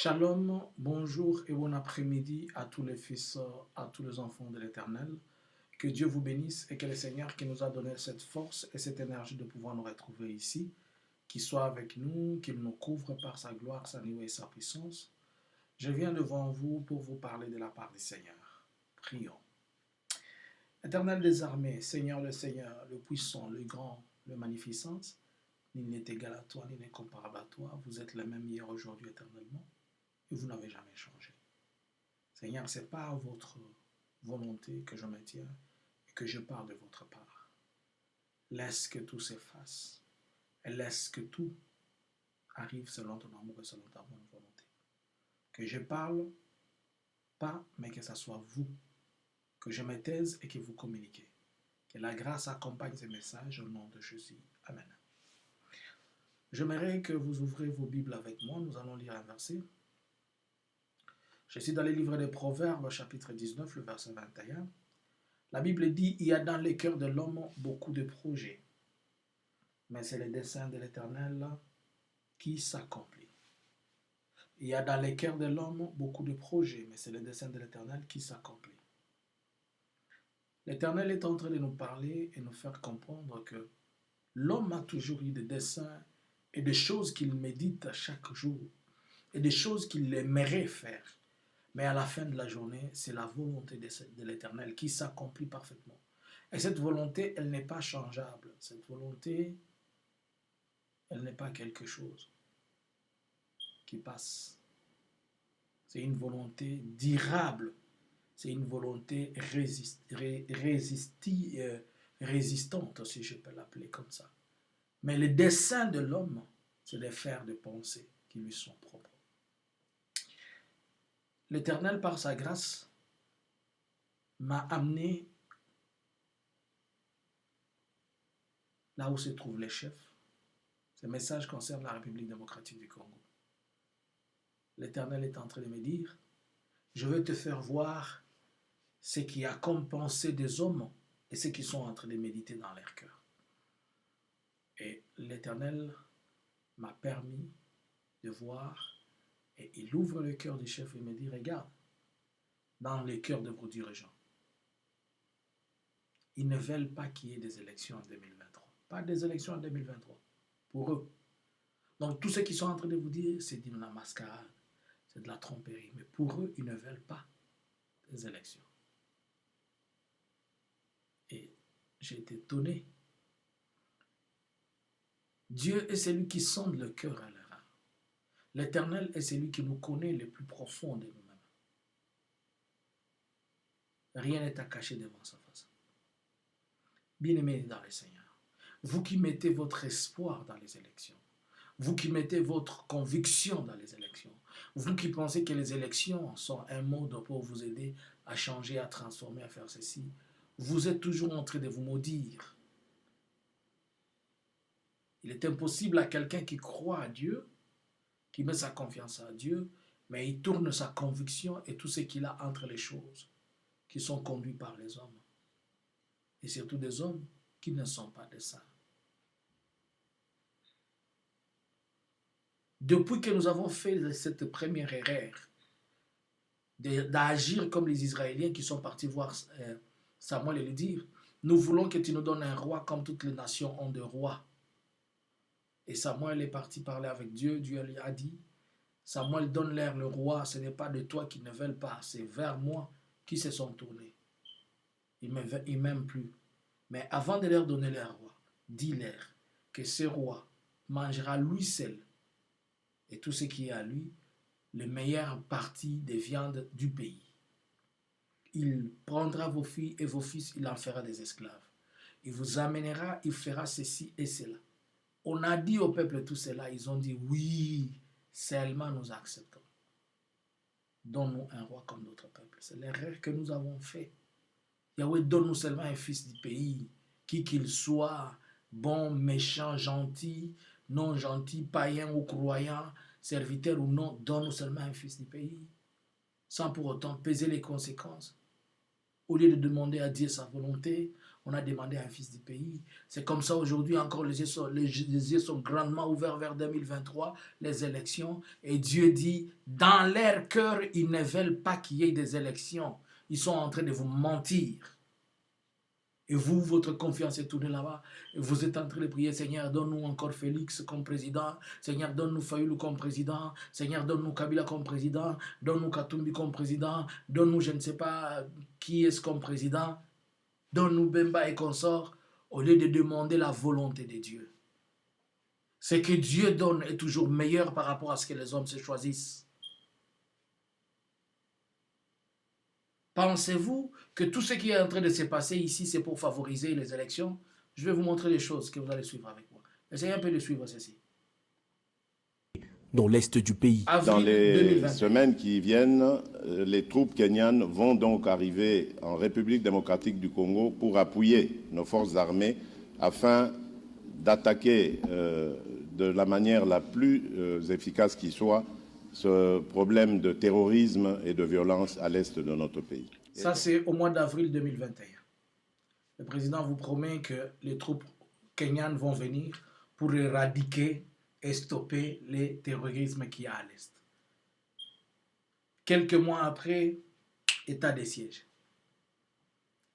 Shalom, bonjour et bon après-midi à tous les fils, à tous les enfants de l'Éternel. Que Dieu vous bénisse et que le Seigneur qui nous a donné cette force et cette énergie de pouvoir nous retrouver ici, qu'il soit avec nous, qu'il nous couvre par sa gloire, sa nuée et sa puissance. Je viens devant vous pour vous parler de la part du Seigneur. Prions. Éternel des armées, Seigneur, le puissant, le grand, le magnificent, nul n'est égal à toi, nul n'est comparable à toi. Vous êtes le même hier, aujourd'hui, éternellement, et vous n'avez jamais changé. Seigneur, c'est par votre volonté que je me tiens et que je parle de votre part. Laisse que tout s'efface et laisse que tout arrive selon ton amour et selon ta bonne volonté. Que je parle pas, mais que ce soit vous. Que je me taise et que vous communiquez. Que la grâce accompagne ces messages au nom de Jésus. Amen. J'aimerais que vous ouvrez vos Bibles avec moi. Nous allons lire un verset. Je suis dans le livre des Proverbes, chapitre 19, le verset 21. La Bible dit, il y a dans le cœur de l'homme beaucoup de projets, mais c'est le dessein de l'Éternel qui s'accomplit. Il y a dans le cœur de l'homme beaucoup de projets, mais c'est le dessein de l'Éternel qui s'accomplit. L'Éternel est en train de nous parler et nous faire comprendre que l'homme a toujours eu des desseins et des choses qu'il médite chaque jour et des choses qu'il aimerait faire. Mais à la fin de la journée, c'est la volonté de l'Éternel qui s'accomplit parfaitement. Et cette volonté, elle n'est pas changeable. Cette volonté, elle n'est pas quelque chose qui passe. C'est une volonté durable. C'est une volonté résistante, si je peux l'appeler comme ça. Mais le dessein de l'homme, c'est de faire des pensées qui lui sont propres. L'Éternel, par sa grâce, m'a amené là où se trouvent les chefs. Ce message concerne la République démocratique du Congo. L'Éternel est en train de me dire, je veux te faire voir ce qui a comme pensée des hommes et ce qu'ils sont en train de méditer dans leur cœur. Et l'Éternel m'a permis de voir et il ouvre le cœur du chef et me dit, regarde, dans le cœur de vos dirigeants, ils ne veulent pas qu'il y ait des élections en 2023. Pas des élections en 2023. Pour eux. Donc tout ce qu'ils sont en train de vous dire, c'est de la mascarade, c'est de la tromperie. Mais pour eux, ils ne veulent pas des élections. Et j'ai été étonné. Dieu est celui qui sonde le cœur à l'erreur. L'Éternel est celui qui nous connaît le plus profond de nous-mêmes. Rien n'est à cacher devant sa face. Bien-aimés dans le Seigneur, vous qui mettez votre espoir dans les élections, vous qui mettez votre conviction dans les élections, vous qui pensez que les élections sont un mode pour vous aider à changer, à transformer, à faire ceci, vous êtes toujours en train de vous maudire. Il est impossible à quelqu'un qui croit à Dieu, qui met sa confiance à Dieu, mais il tourne sa conviction et tout ce qu'il a entre les choses qui sont conduits par les hommes. Et surtout des hommes qui ne sont pas des saints. Depuis que nous avons fait cette première erreur d'agir comme les Israéliens qui sont partis voir Samuel et lui dire, nous voulons que tu nous donnes un roi comme toutes les nations ont de rois. Et Samuel est parti parler avec Dieu. Dieu lui a dit, Samuel, donne-leur le roi, ce n'est pas de toi qu'ils ne veulent pas, c'est vers moi qu'ils se sont tournés. Ils ne m'aiment plus. Mais avant de leur donner leur roi, dis-leur que ce roi mangera lui seul et tout ce qui est à lui, les meilleures parties des viandes du pays. Il prendra vos filles et vos fils, il en fera des esclaves. Il vous amènera, il fera ceci et cela. On a dit au peuple tout cela, ils ont dit oui, seulement nous acceptons. Donne-nous un roi comme d'autres peuples. C'est l'erreur que nous avons fait. Yahweh, donne-nous seulement un fils du pays, qui qu'il soit, bon, méchant, gentil, non gentil, païen ou croyant, serviteur ou non, donne-nous seulement un fils du pays, sans pour autant peser les conséquences. Au lieu de demander à Dieu sa volonté, On a demandé à un fils du pays. C'est comme ça aujourd'hui encore, les yeux sont grandement ouverts vers 2023, les élections. Et Dieu dit, dans leur cœur, ils ne veulent pas qu'il y ait des élections. Ils sont en train de vous mentir. Et vous, votre confiance est tournée là-bas. Et vous êtes en train de prier, Seigneur, donne-nous encore Félix comme président. Seigneur, donne-nous Fayoulou comme président. Seigneur, donne-nous Kabila comme président. Donne-nous Katumbi comme président. Donne-nous, je ne sais pas qui est comme président. Donne-nous Bemba et consorts. Au lieu de demander la volonté de Dieu. Ce que Dieu donne est toujours meilleur par rapport à ce que les hommes se choisissent. Pensez-vous que tout ce qui est en train de se passer ici, c'est pour favoriser les élections? Je vais vous montrer les choses que vous allez suivre avec moi. Essayez un peu de suivre ceci. Dans l'est du pays. Dans les semaines qui viennent, les troupes kenyanes vont donc arriver en République démocratique du Congo pour appuyer nos forces armées afin d'attaquer de la manière la plus efficace qui soit ce problème de terrorisme et de violence à l'est de notre pays. Ça, c'est au mois d'avril 2021. Le président vous promet que les troupes kenyanes vont venir pour éradiquer et stopper les terrorismes qu'il y a à l'est. Quelques mois après, état de siège.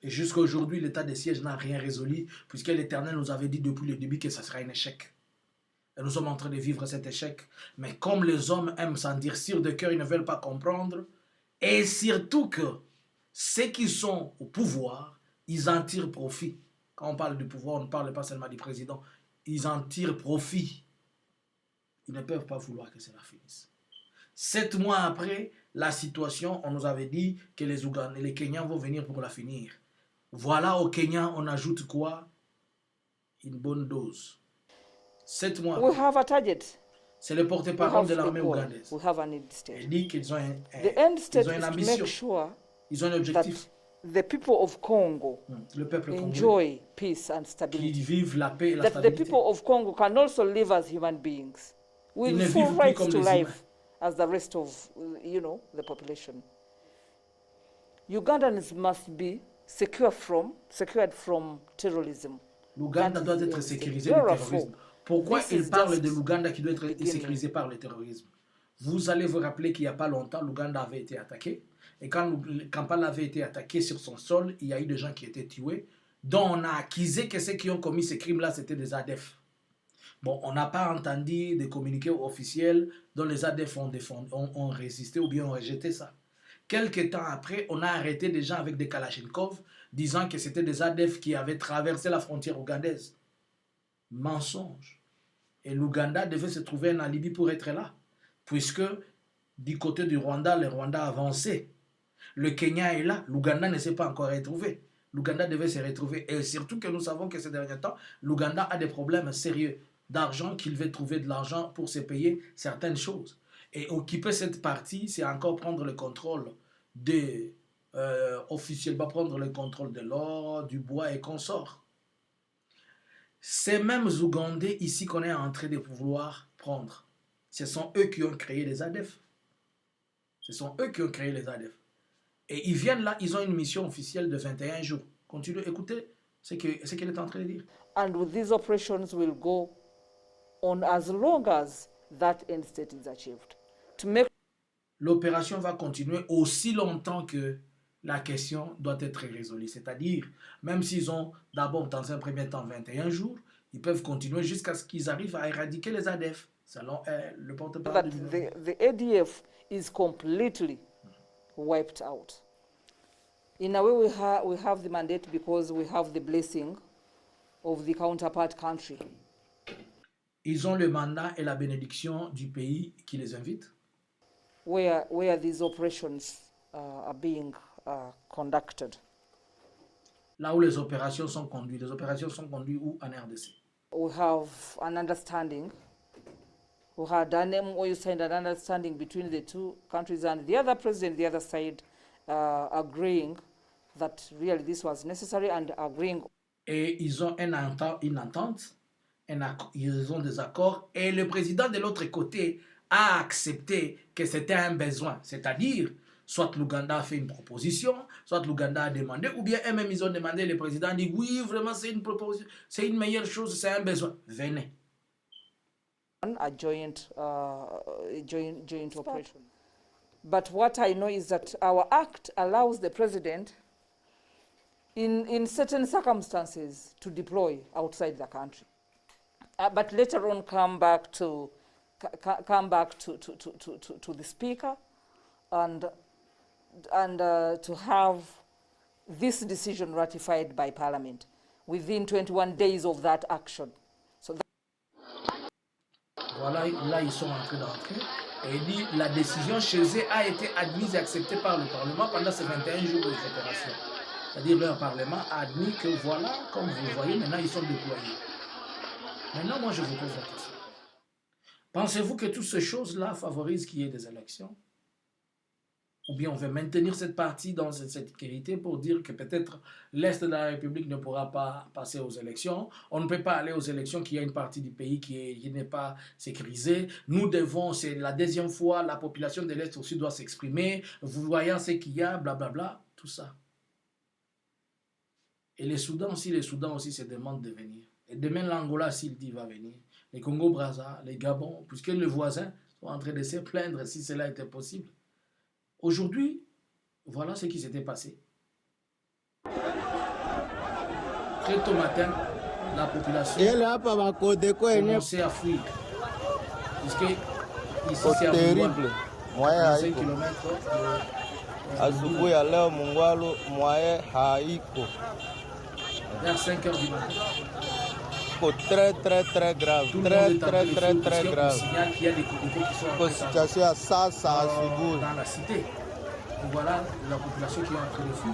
Et jusqu'à aujourd'hui, l'état de siège n'a rien résolu, puisque l'Éternel nous avait dit depuis le début que ça sera un échec. Et nous sommes en train de vivre cet échec. Mais comme les hommes aiment s'endurcir de cœur, ils ne veulent pas comprendre. Et surtout que ceux qui sont au pouvoir, ils en tirent profit. Quand on parle du pouvoir, on ne parle pas seulement du président. Ils en tirent profit. Ils ne peuvent pas vouloir que cela finisse. 7 mois après, la situation, on nous avait dit que les Ougandais, les Kenyans vont venir pour la finir. Voilà, au Kenya, on ajoute quoi? Une bonne dose. 7 mois. We have a target. C'est le porte-parole de l'armée ougandaise. We have an end state. Il dit qu'ils ont The end state ils ont une is to ambition. make sure Ils ont un objectif. that the people of Congo Le peuple congolais enjoy peace and qui stability. vivent la paix et la That the stabilité. people of Congo can also live as human beings Ils with ne full vivent plus rights comme to des humains. life as the rest of, the population. Ugandans must be secured from terrorism. L'Ouganda That doit is être the sécurisé du therefore, terrorisme. Pourquoi this il is parle just de l'Ouganda qui doit être beginning. sécurisé par le terrorisme? Vous allez vous rappeler qu'il n'y a pas longtemps, l'Ouganda avait été attaqué. Et quand Kampala avait été attaqué sur son sol, il y a eu des gens qui étaient tués, dont on a accusé que ceux qui ont commis ces crimes-là, c'était des ADF. Bon, on n'a pas entendu des communiqués officiels dont les ADF ont résisté ou bien ont rejeté ça. Quelques temps après, on a arrêté des gens avec des Kalachnikov, disant que c'était des ADF qui avaient traversé la frontière ougandaise. Mensonge. Et l'Ouganda devait se trouver un alibi pour être là, puisque du côté du Rwanda, le Rwanda avançait. Le Kenya est là, l'Ouganda ne s'est pas encore retrouvé. L'Ouganda devait se retrouver. Et surtout que nous savons que ces derniers temps, l'Ouganda a des problèmes sérieux d'argent, qu'il veut trouver de l'argent pour se payer certaines choses. Et occuper cette partie, c'est encore prendre le contrôle des officiellement prendre le contrôle de l'or, du bois et consorts. Ces mêmes Ougandais ici qu'on est en train de pouvoir prendre, ce sont eux qui ont créé les ADF. Ce sont eux qui ont créé les ADF. Et ils viennent là, ils ont une mission officielle de 21 jours. Continuez, écoutez ce qu'il est en train de dire. And these operations will go on as long as that end state is achieved. To make L'opération va continuer aussi longtemps que la question doit être résolue. C'est-à-dire, même s'ils ont d'abord, dans un premier temps, 21 jours, ils peuvent continuer jusqu'à ce qu'ils arrivent à éradiquer les ADF, selon le porte-parole that du gouvernement. the ADF is completely wiped out. In a way, we have the mandate because we have the blessing of the counterpart country. Ils ont le mandat et la bénédiction du pays qui les invite. Where these operations are being conducted. Là où les opérations sont conduites. Les opérations sont conduites où? En RDC. We have an understanding. We had an MOU signed, an understanding between the two countries, and the other president, the other side, agreeing that really this was necessary and agreeing. Et ils ont une entente, ils ont des accords, et le président de l'autre côté a accepté que c'était un besoin. C'est-à-dire, Soit l'Ouganda a fait une proposition, soit l'Ouganda a demandé, ou bien eux-mêmes ils ont demandé, le président dit oui, vraiment c'est une proposition, c'est une meilleure chose, c'est un besoin. Venez. A joint operation. But what I know is that our act allows the president, in certain circumstances, to deploy outside the country. But later on, come back to the speaker, and to have this decision ratified by Parliament within 21 days of that action. So voilà, là ils sont en train d'entrer. Et il dit la décision chez eux a été admise et acceptée par le Parlement pendant ces 21 jours de opération. C'est-à-dire leur Parlement a admis que voilà, comme vous le voyez, maintenant ils sont déployés. Maintenant, moi je vous pose la question. Pensez-vous que toutes ces choses-là favorisent qu'il y ait des élections? Ou bien on veut maintenir cette partie dans cette sécurité pour dire que peut-être l'Est de la République ne pourra pas passer aux élections. On ne peut pas aller aux élections qu'il y a une partie du pays qui n'est pas sécurisée. Nous devons, c'est la deuxième fois, la population de l'Est aussi doit s'exprimer. Vous voyez ce qu'il y a, blablabla, tout ça. Et les Soudans aussi se demandent de venir. Et demain, l'Angola, s'il dit, va venir. Les Congo-Brazza, les Gabon, puisque les voisins sont en train de se plaindre si cela était possible. Aujourd'hui, voilà ce qui s'était passé. Très tôt matin, la population commençait à fuir. Puisque ici c'est à terrible. Mungwalo, 5 km. Asubuhi ya leo Mungwalo mwaye haiko. Vers 5 heures du matin. Très grave. Tout le monde est Très puisqu'on grave. signale qu'il y a des Codeko qui sont en Situation ya sasa asubuhi. dans la cité. Et voilà la population qui est en train de fuir.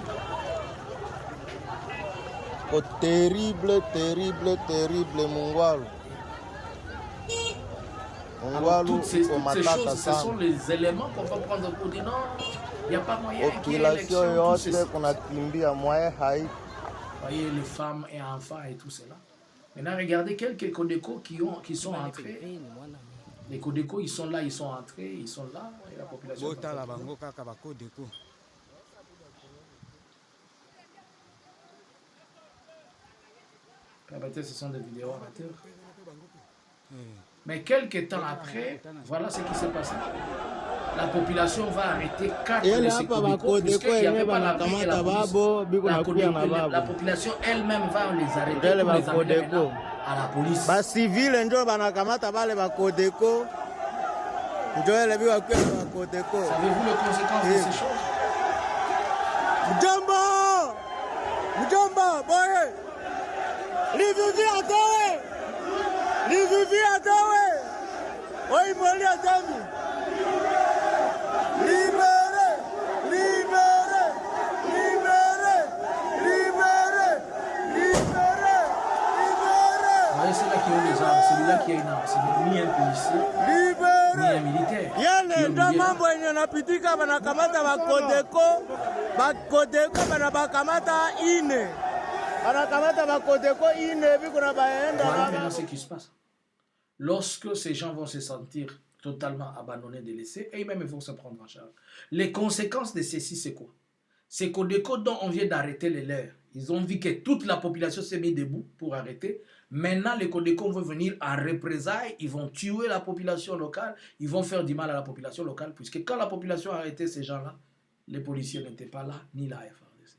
Terrible Mungwalo. Alors, toutes ces choses, ce sont les éléments qu'on va prendre pour dire non, il n'y a pas moyen qu'il y ait élection. Vous voyez les femmes et enfants et tout cela. Maintenant, regardez quelques Codeko qui sont entrés. Les Codeko, ils sont là, ils sont entrés, ils sont là. Et la population. Peut-être ce sont des vidéos amateurs. Mais quelques temps après, voilà ce qui s'est passé. La population va arrêter 4 de ces Codeko puisqu'il n'y avait pas la police et la police. La population elle-même va les arrêter pour les amener maintenant à la police. Ba civil ndio banakamata bale ba Codeko. Ndio ele biwa kwa ba Codeko. Savez-vous les conséquences de ces choses? Mjomba boye. Livivi atowe. Oi moli atami. C'est là qui ont les armes, celui-là qui a une arme, c'est ni un policier, ni un militaire. Yale ndo mambo yenye napitika banakamata bakodeko banabakamata ine. Banakamata bakodeko ine biko na baenda. Voilà maintenant ce qui se passe. Lorsque ces gens vont se sentir totalement abandonnés, délaissés, et eux-mêmes vont se prendre en charge. Les conséquences de ceci, c'est quoi? C'est Codeko dont on vient d'arrêter les leurs. Ils ont vu que toute la population s'est mise debout pour arrêter. Maintenant, les Codeko vont venir en représailles, ils vont tuer la population locale, ils vont faire du mal à la population locale, puisque quand la population a arrêté ces gens-là, les policiers n'étaient pas là, ni la FARDC.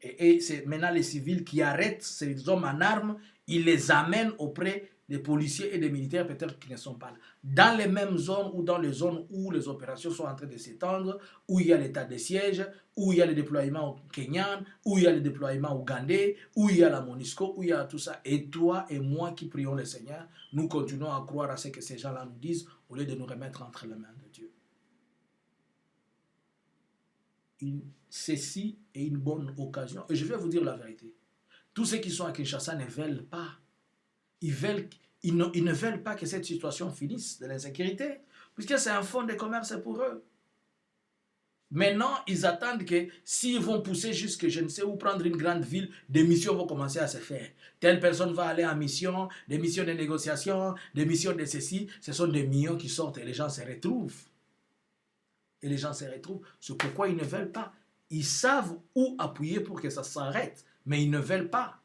Et c'est maintenant les civils qui arrêtent ces hommes en armes, ils les amènent auprès des policiers et des militaires peut-être qui ne sont pas là. Dans les mêmes zones ou dans les zones où les opérations sont en train de s'étendre, où il y a l'état de siège, où il y a le déploiement kenyan, où il y a le déploiement ougandais, où il y a la MONUSCO, où il y a tout ça. Et toi et moi qui prions le Seigneur, nous continuons à croire à ce que ces gens-là nous disent au lieu de nous remettre entre les mains de Dieu. Ceci est une bonne occasion. Et je vais vous dire la vérité. Tous ceux qui sont à Kinshasa ne veulent pas. Ils ne veulent pas que cette situation finisse de l'insécurité, puisque c'est un fonds de commerce pour eux. Maintenant, ils attendent que s'ils vont pousser jusque je ne sais où, prendre une grande ville, des missions vont commencer à se faire. Telle personne va aller en mission, des missions de négociation, des missions de ceci. Ce sont des millions qui sortent et les gens se retrouvent. et les gens se retrouvent. C'est pourquoi ils ne veulent pas. Ils savent où appuyer pour que ça s'arrête, mais ils ne veulent pas.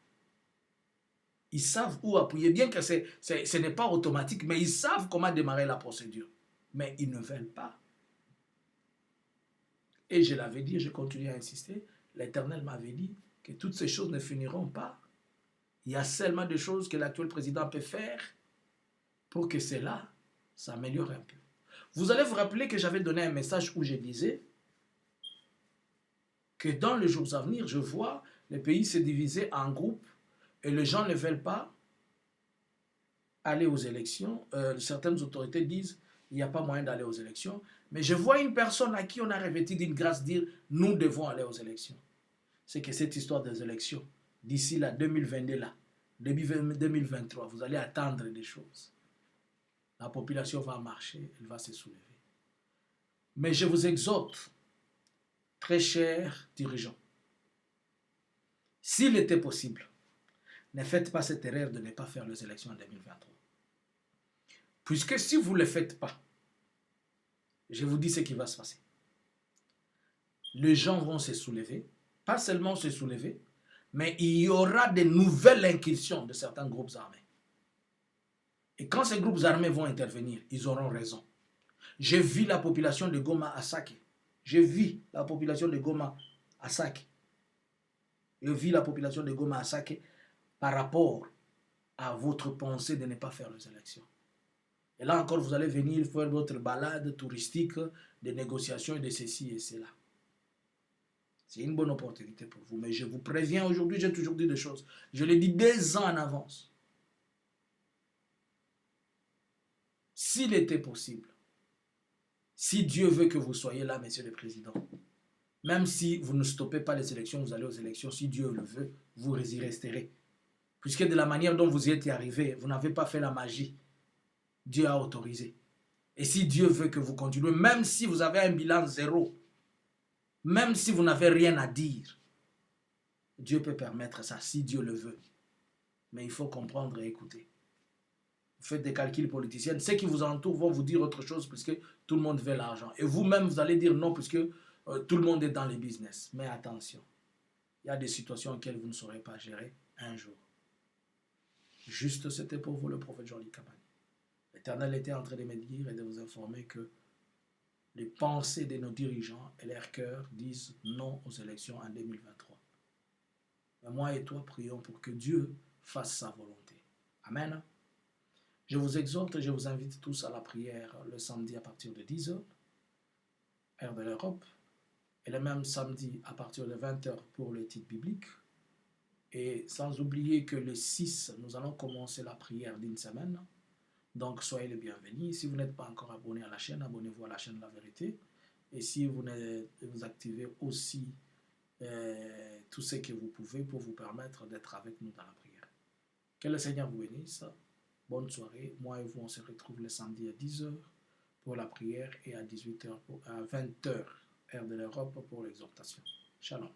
Ils savent où appuyer, bien que ce n'est pas automatique, mais ils savent comment démarrer la procédure. Mais ils ne veulent pas. Et je l'avais dit, je continue à insister, l'Éternel m'avait dit que toutes ces choses ne finiront pas. Il y a seulement des choses que l'actuel président peut faire pour que cela s'améliore un peu. Vous allez vous rappeler que j'avais donné un message où je disais que dans les jours à venir, je vois le pays se diviser en groupes et les gens ne veulent pas aller aux élections. Certaines autorités disent qu'il n'y a pas moyen d'aller aux élections. Mais je vois une personne à qui on a revêtu d'une grâce dire nous devons aller aux élections. C'est que cette histoire des élections, d'ici là, 2022, là, début 2023, vous allez attendre des choses. La population va marcher, elle va se soulever. Mais je vous exhorte, très chers dirigeants, s'il était possible, ne faites pas cette erreur de ne pas faire les élections en 2023. Puisque si vous ne le faites pas, je vous dis ce qui va se passer. Les gens vont se soulever, pas seulement se soulever, mais il y aura de nouvelles incursions de certains groupes armés. Et quand ces groupes armés vont intervenir, ils auront raison. J'ai vu la population de Goma à Sake. J'ai vu la population de Goma à Sake. J'ai vu la population de Goma à Sake par rapport à votre pensée de ne pas faire les élections. Et là encore, vous allez venir faire votre balade touristique de négociations et de ceci et cela. C'est une bonne opportunité pour vous. Mais je vous préviens aujourd'hui, j'ai toujours dit des choses. Je l'ai dit 2 ans en avance. S'il était possible, si Dieu veut que vous soyez là, Monsieur le Président, même si vous ne stoppez pas les élections, vous allez aux élections, si Dieu le veut, vous y resterez. Puisque de la manière dont vous y êtes arrivé, vous n'avez pas fait la magie. Dieu a autorisé. Et si Dieu veut que vous continuez, même si vous avez un bilan 0, même si vous n'avez rien à dire, Dieu peut permettre ça, si Dieu le veut. Mais il faut comprendre et écouter. Vous faites des calculs politiciens. Ceux qui vous entourent vont vous dire autre chose puisque tout le monde veut l'argent. Et vous-même, vous allez dire non puisque tout le monde est dans les business. Mais attention, il y a des situations auxquelles vous ne saurez pas gérer un jour. Juste, c'était pour vous le prophète Jean-Luc Kabani. L'Éternel était en train de me dire et de vous informer que les pensées de nos dirigeants et leur cœur disent non aux élections en 2023. Mais moi et toi, prions pour que Dieu fasse sa volonté. Amen. Je vous exhorte et je vous invite tous à la prière le samedi à partir de 10h, heure de l'Europe, et le même samedi à partir de 20h pour les titres bibliques. Et sans oublier que le 6, nous allons commencer la prière d'une semaine. Donc, soyez les bienvenus. Si vous n'êtes pas encore abonné à la chaîne, abonnez-vous à la chaîne La Vérité. Et si vous activez aussi tout ce que vous pouvez pour vous permettre d'être avec nous dans la prière. Que le Seigneur vous bénisse. Bonne soirée. Moi et vous, on se retrouve le samedi à 10h pour la prière et à 20h, heure de l'Europe, pour l'exhortation. Shalom.